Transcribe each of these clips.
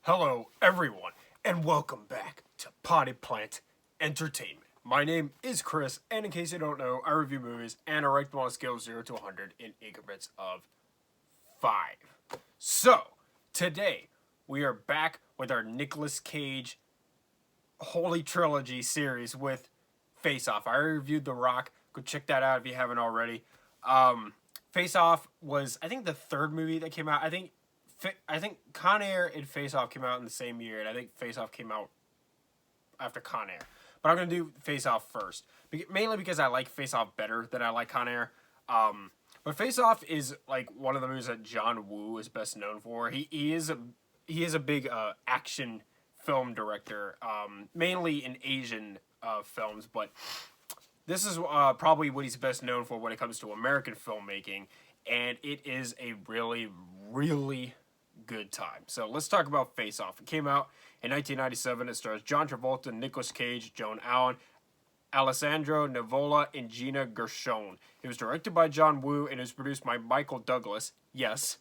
Hello, everyone, and welcome back to Potted Plant Entertainment. My name is Chris, and in case you don't know, I review movies and I rank them on a scale of 0 to 100 in increments of 5. So, today, we are back with our Nicolas Cage Holy Trilogy series with Face Off. I already reviewed The Rock. Go check that out if you haven't already. Face Off was, I think, the third movie that came out. I think Con Air and Face Off came out in the same year, and I think Face Off came out after Con Air. But I'm going to do Face Off first, mainly because I like Face Off better than I like Con Air. But Face Off is like one of the movies that John Woo is best known for. He is a big action film director, mainly in Asian films, but this is probably what he's best known for when it comes to American filmmaking, and it is a really, really good time. So let's talk about Face Off. It came out in 1997. It stars John Travolta, Nicolas Cage, Joan Allen, Alessandro Nivola, and Gina Gershon. It was directed by John Woo and it was produced by Michael Douglas. Yes,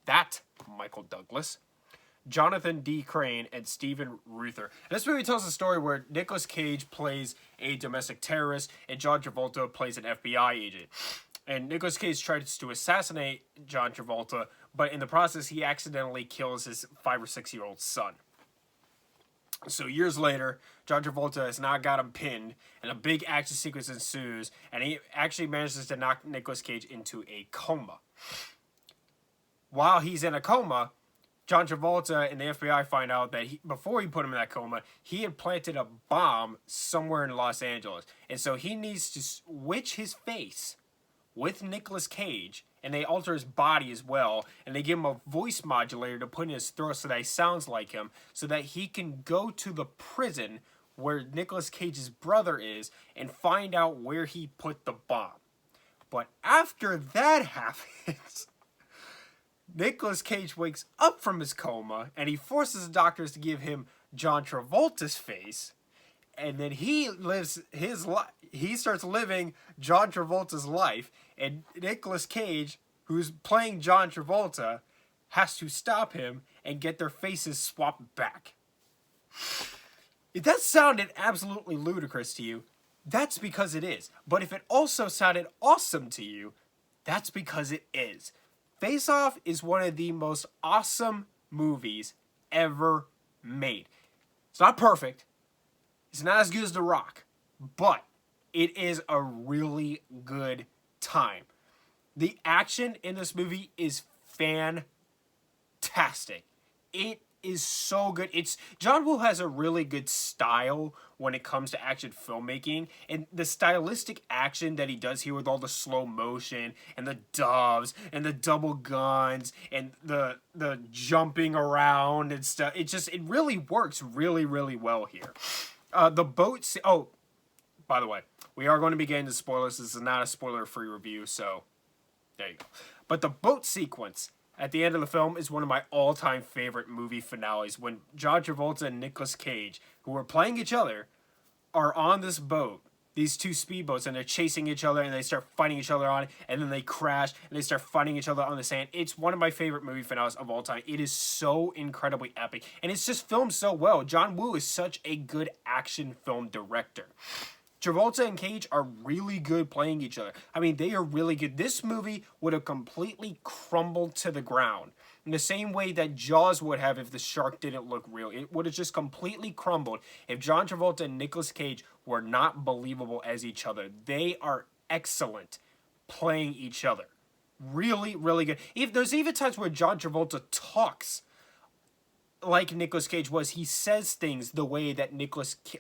that Michael Douglas. Jonathan D. Crane, and Stephen Ruther. And this movie tells a story where Nicolas Cage plays a domestic terrorist and John Travolta plays an FBI agent. And Nicolas Cage tries to assassinate John Travolta, but in the process, he accidentally kills his 5 or 6-year-old son. So years later, John Travolta has now got him pinned, and a big action sequence ensues, and he actually manages to knock Nicolas Cage into a coma. While he's in a coma, John Travolta and the FBI find out that before he put him in that coma, he had planted a bomb somewhere in Los Angeles. And so he needs to switch his face with Nicolas Cage, and they alter his body as well, and they give him a voice modulator to put in his throat so that he sounds like him, so that he can go to the prison where Nicolas Cage's brother is and find out where he put the bomb. But after that happens, Nicolas Cage wakes up from his coma, and he forces the doctors to give him John Travolta's face, and then he lives his life. He starts living John Travolta's life, and Nicolas Cage, who's playing John Travolta, has to stop him and get their faces swapped back. If that sounded absolutely ludicrous to you, that's because it is. But if it also sounded awesome to you, that's because it is. Face Off is one of the most awesome movies ever made. It's not perfect. It's not as good as The Rock, but it is a really good time. The action in this movie is fantastic. It is so good. John Woo has a really good style when it comes to action filmmaking, and the stylistic action that he does here with all the slow motion and the doves and the double guns and the jumping around and stuff, it really works really, really well here. The boat by the way, we are going to be getting into spoilers. This is not a spoiler-free review, so there you go. But the boat sequence at the end of the film is one of my all-time favorite movie finales, when John Travolta and Nicolas Cage, who are playing each other, are on this boat, these two speedboats, and they're chasing each other, and they start fighting each other on it, and then they crash, and they start fighting each other on the sand. It's one of my favorite movie finales of all time. It is so incredibly epic, and it's just filmed so well. John Woo is such a good action film director. Travolta and Cage are really good playing each other. I mean, they are really good. This movie would have completely crumbled to the ground in the same way that Jaws would have if the shark didn't look real. It would have just completely crumbled if John Travolta and Nicolas Cage were not believable as each other. They are excellent playing each other. Really, really good. There's even times where John Travolta talks like Nicolas Cage was. He says things the way that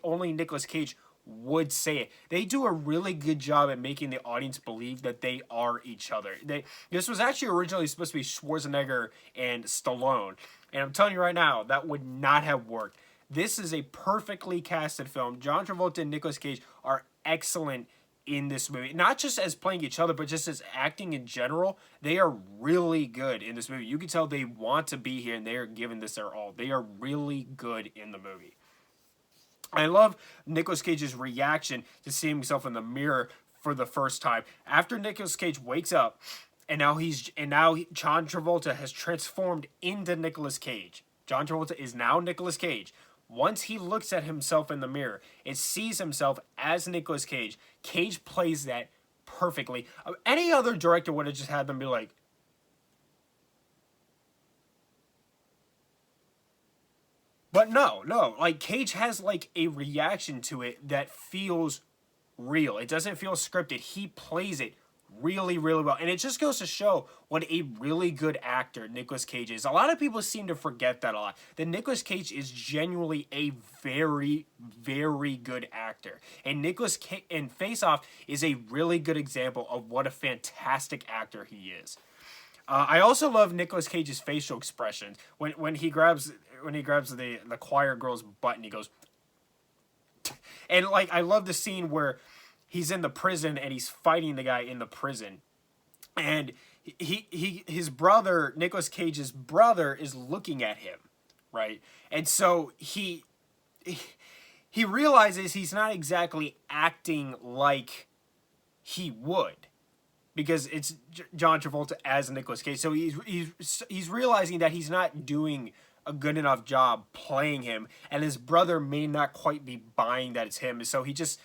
only Nicolas Cage would say it. They do a really good job at making the audience believe that they are each other. This was actually originally supposed to be Schwarzenegger and Stallone, and I'm telling you right now, that would not have worked. This is a perfectly casted film. John Travolta and Nicolas Cage are excellent in this movie. Not just as playing each other, but just as acting in general. They are really good in this movie. You can tell they want to be here, and they are giving this their all. They are really good in the movie. I love Nicolas Cage's reaction to seeing himself in the mirror for the first time. After Nicolas Cage wakes up, and now John Travolta has transformed into Nicolas Cage. John Travolta is now Nicolas Cage. Once he looks at himself in the mirror and sees himself as Nicolas Cage, Cage plays that perfectly. Any other director would have just had them be like, but no, like Cage has like a reaction to it that feels real. It doesn't feel scripted. He plays it really, really well. And it just goes to show what a really good actor Nicolas Cage is. A lot of people seem to forget that a lot. That Nicolas Cage is genuinely a very, very good actor. And Nicolas Cage and Face Off is a really good example of what a fantastic actor he is. I also love Nicolas Cage's facial expressions when he grabs the choir girl's butt and he goes, and like I love the scene where he's in the prison and he's fighting the guy in the prison, and his brother, Nicolas Cage's brother, is looking at him, right? And so he realizes he's not exactly acting like he would, because it's John Travolta as Nicolas Cage. So he's realizing that he's not doing a good enough job playing him, and his brother may not quite be buying that it's him. And so he just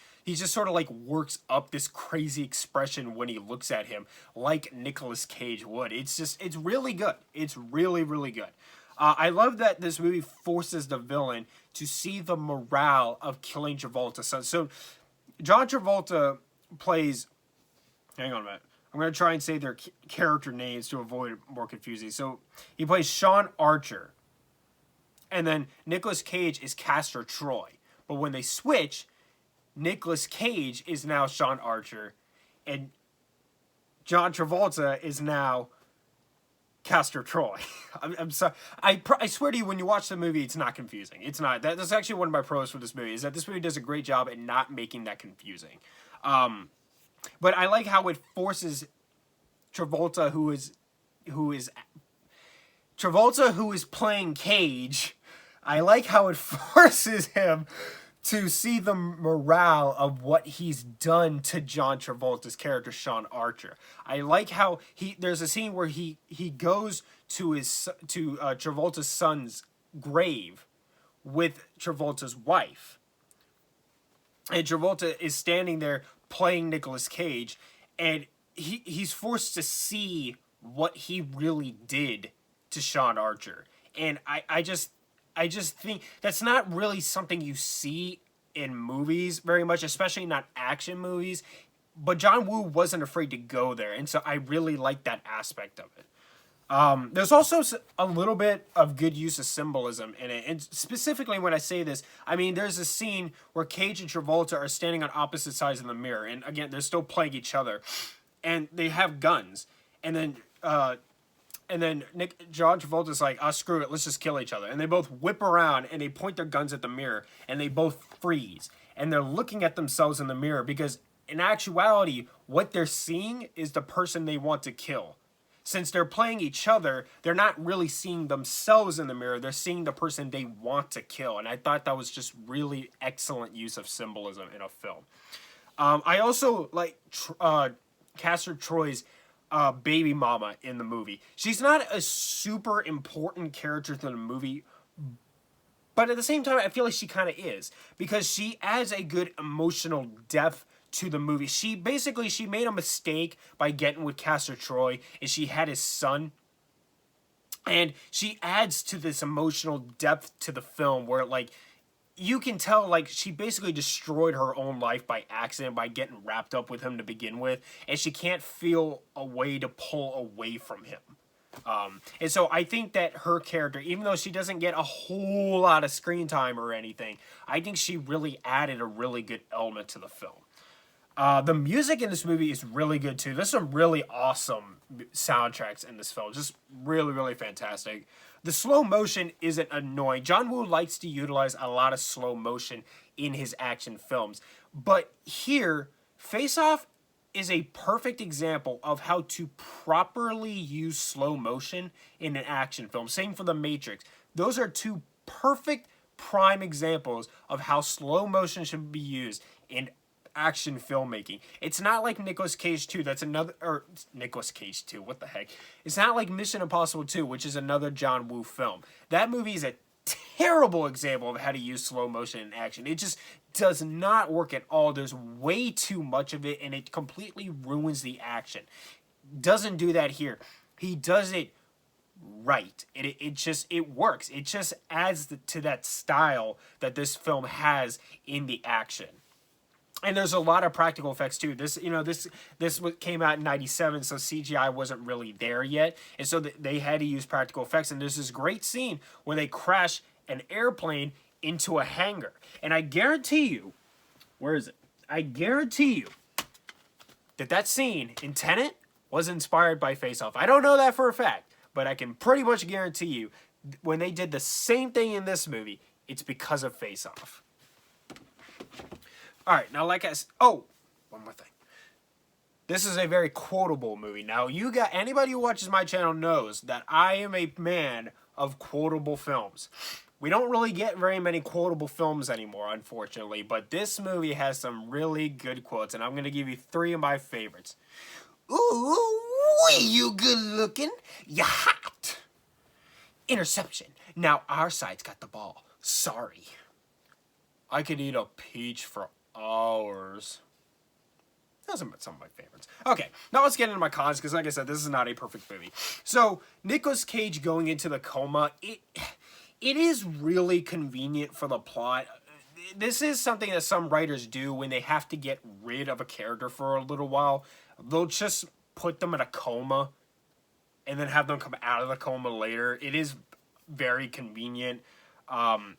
sort of like works up this crazy expression when he looks at him, like Nicolas Cage would. It's really good. It's really, really good. I love that this movie forces the villain to see the morale of killing Travolta's son. So John Travolta plays, hang on a minute, I'm going to try and say their character names to avoid more confusing. So he plays Sean Archer, and then Nicolas Cage is Castor Troy. But when they switch, Nicolas Cage is now Sean Archer, and John Travolta is now Castor Troy. I'm sorry. I swear to you, when you watch the movie, it's not confusing. It's not. That's actually one of my pros for this movie, is that this movie does a great job at not making that confusing. But I like how it forces Travolta, who is playing Cage. I like how it forces him to see the morale of what he's done to John Travolta's character, Sean Archer. I like how there's a scene where he goes to Travolta's son's grave with Travolta's wife. And Travolta is standing there playing Nicolas Cage, and he's forced to see what he really did to Sean Archer. And I just think that's not really something you see in movies very much, especially not action movies. But John Woo wasn't afraid to go there, and so I really like that aspect of it. There's also a little bit of good use of symbolism in it. And specifically when I say this, I mean there's a scene where Cage and Travolta are standing on opposite sides of the mirror. And again, they're still playing each other. And they have guns. And then John Travolta's like, oh, screw it, let's just kill each other. And they both whip around and they point their guns at the mirror. And they both freeze. And they're looking at themselves in the mirror because in actuality, what they're seeing is the person they want to kill. Since they're playing each other, they're not really seeing themselves in the mirror. They're seeing the person they want to kill. And I thought that was just really excellent use of symbolism in a film. I also like Castor Troy's baby mama in the movie. She's not a super important character to the movie, but at the same time, I feel like she kind of is. Because she adds a good emotional depth to the movie. She made a mistake by getting with Castor Troy, and she had his son. And she adds to this emotional depth to the film where, like, you can tell, like, she basically destroyed her own life by accident by getting wrapped up with him to begin with, and she can't feel a way to pull away from him. And so I think that her character, even though she doesn't get a whole lot of screen time or anything, I think she really added a really good element to the film. The music in this movie is really good too. There's some really awesome soundtracks in this film. Just really, really fantastic. The slow motion isn't annoying. John Woo likes to utilize a lot of slow motion in his action films. But here, Face Off is a perfect example of how to properly use slow motion in an action film. Same for The Matrix. Those are two perfect prime examples of how slow motion should be used in action filmmaking. It's not like Nicolas Cage 2, that's another, or Nicolas Cage 2, what the heck. It's not like Mission Impossible 2, which is another John Woo film. That movie is a terrible example of how to use slow motion in action. It just does not work at all. There's way too much of it, and it completely ruins the action. Doesn't do that here. He does it right. It works. It just adds to that style that this film has in the action. And there's a lot of practical effects too. This came out in '97, so CGI wasn't really there yet, and so they had to use practical effects. And there's this great scene where they crash an airplane into a hangar, and I guarantee you, where is it? I guarantee you that scene in Tenet was inspired by Face Off. I don't know that for a fact, but I can pretty much guarantee you when they did the same thing in this movie, it's because of Face Off. All right, now one more thing. This is a very quotable movie. Now, anybody who watches my channel knows that I am a man of quotable films. We don't really get very many quotable films anymore, unfortunately, but this movie has some really good quotes, and I'm going to give you 3 of my favorites. Ooh, you good looking. You hot. Interception. Now our side's got the ball. Sorry. I could eat a peach for hours. Those are some of my favorites. Okay, now let's get into my cons, because like I said, this is not a perfect movie. So, Nicolas Cage going into the coma, it is really convenient for the plot. This is something that some writers do when they have to get rid of a character for a little while. They'll just put them in a coma and then have them come out of the coma later. It is very convenient. In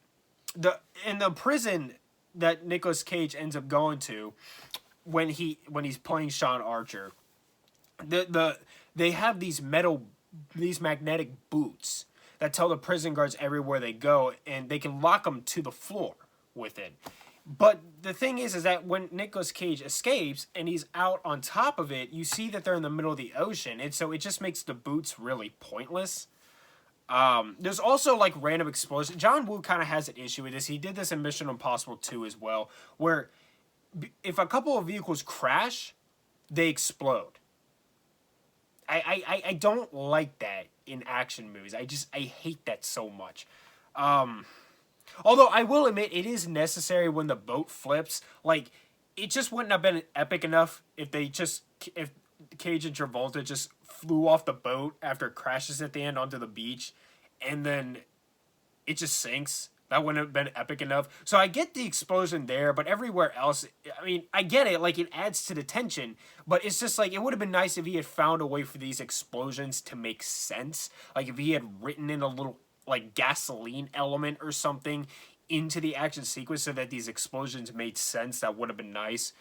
the prison that Nicolas Cage ends up going to when he's playing Sean Archer, they have these magnetic boots that tell the prison guards everywhere they go, and they can lock them to the floor with it. But the thing is that when Nicolas Cage escapes and he's out on top of it, you see that they're in the middle of the ocean, and so it just makes the boots really pointless. There's also like random explosions. John Woo kind of has an issue with this. He did this in Mission Impossible 2 as well, where if a couple of vehicles crash, they explode. I don't like that in action movies. I hate that so much. Although I will admit it is necessary when the boat flips. Like, it just wouldn't have been epic enough if Cage and Travolta just flew off the boat after it crashes at the end onto the beach, and then it just sinks. That wouldn't have been epic enough. So I get the explosion there, but everywhere else, I mean, I get it. Like, it adds to the tension, but it's just like, it would have been nice if he had found a way for these explosions to make sense. Like, if he had written in a little, like, gasoline element or something into the action sequence so that these explosions made sense, that would have been nice.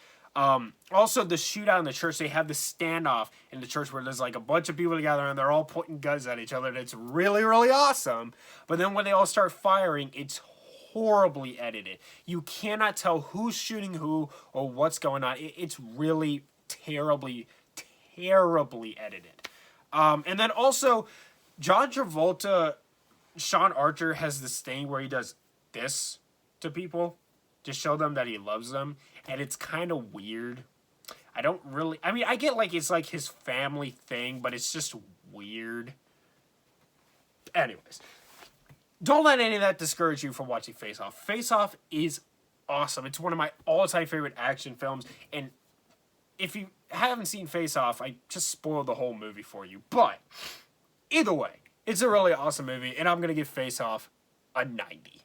Also, the shootout in the church, they have the standoff in the church where there's like a bunch of people together and they're all pointing guns at each other, and it's really, really awesome. But then when they all start firing, it's horribly edited. You cannot tell who's shooting who or what's going on. It's really terribly, terribly edited. And then also, John Travolta, Sean Archer has this thing where he does this to people to show them that he loves them, and it's kind of weird. I mean, I get like it's like his family thing, but it's just weird. Anyways, don't let any of that discourage you from watching Face Off. Face Off is awesome. It's one of my all-time favorite action films, and if you haven't seen Face Off, I just spoiled the whole movie for you. But either way, it's a really awesome movie, and I'm going to give Face Off a 90.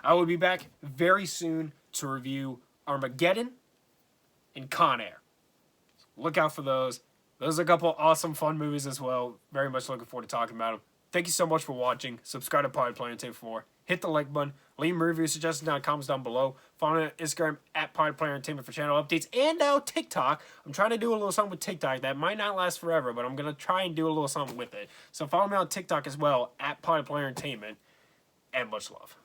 I will be back very soon to review Armageddon and Con Air. Look out for those. Those are a couple awesome, fun movies as well. Very much looking forward to talking about them. Thank you so much for watching. Subscribe to Potty Player Entertainment for more. Hit the like button. Leave me reviews, suggestions down in the comments down below. Follow me on Instagram at Potty Player Entertainment for channel updates. And now TikTok. I'm trying to do a little something with TikTok. That might not last forever, but I'm going to try and do a little something with it. So follow me on TikTok as well at Potty Player Entertainment. And much love.